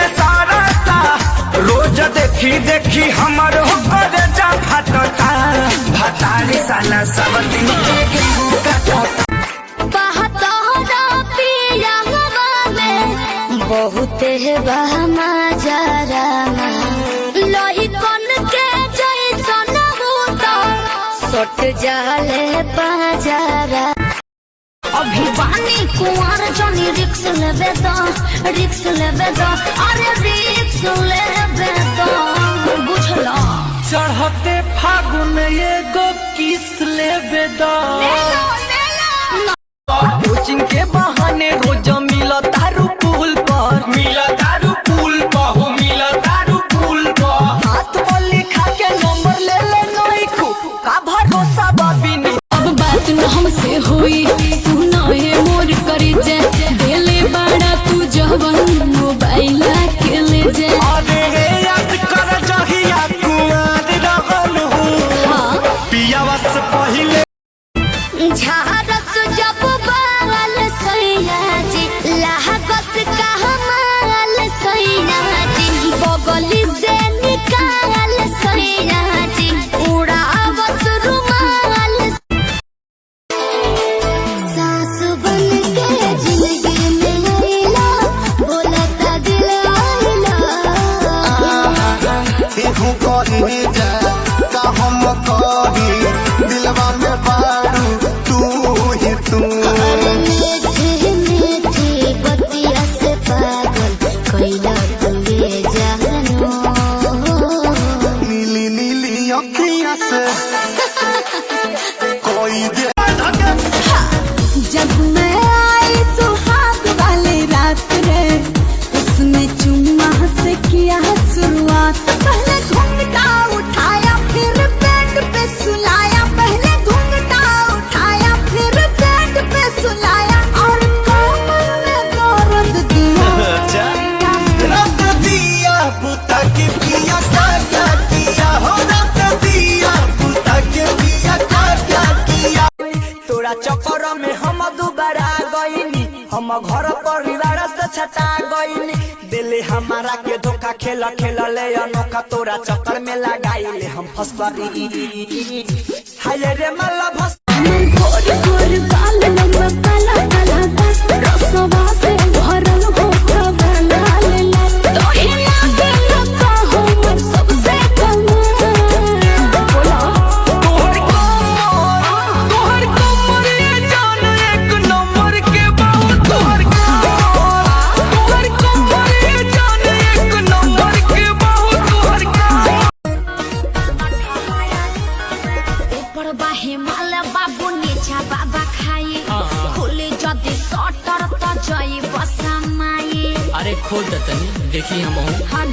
में सारा सा रोज देखी देखी हमर हो करे जा फटता भतारी साला सब दिन के गेहूं काटता बहुत बहमा जरा लोही कन के जैसन होता सट जाले बाजारा अभी बानी कुंवर जनी रिक्स लेबे तो अरे रिक्स लेबे तो बुझला चढ़ते फागुन एगो किस लेबे दो कोचिंग के बहाने रोज मिला तारू पुल पर हाथ वाली खा के नंबर ले ले नहीं का भरोसा बाबी नहीं अब बात न हमसे हुई तू न ये मोर करी जे देले बड़ा तू जवन मोबाइल के ले जे अरे याद कर जहिया कुआर रहल हूँ पियावा से पहले झारस जब बाल सैया जी लागत का हमाल सैया जी बगली से निकाल सैया जी उड़ावत रुमाल सास बन के जिंदगी में आइला बोलता दिल आइला केहू कही जा का हम कही दिलवा में बारू तू ही तू मीठी मीठी बतिया से पागल कैला तुले जानो नीली नीली अखियां से कोई दे जब मैं आई सुहाग वाली रात रे उसमें चुम्मा से किया शुरुआत पहले घूंघटा उठाया फिर पेट पे सुलाया पहले घूंघटा उठाया फिर पेट पे सुलाया और कमर में दर्द दिया रख दिया पुता के पिया क्या किया हो रख दिया पुता के पिया क्या किया तोरा चक्कर में हम दुबारा गईनी हम घर परिवार से छटा गईनी दिले हमारा के धोखा खेल ले अनोखा तोरा चक्कर में लगाइले हम फंस गई हाय रे मल्ला फंस गोर गोर बाल लंबा काला काला दास रसवा से भरल हो खबला लेला तो ही लागे लगा हो सबसे कम बोला तोहर कमर ये जान एक नंबर के बहुत तोहर कमर ये जान एक नंबर के बहुत तोहर ऊपर बाहे माल बाबू नीचा बाबा खाई खुले जदी सटर त जई बसा माई अरे खोल दतनी देखी हम हाँ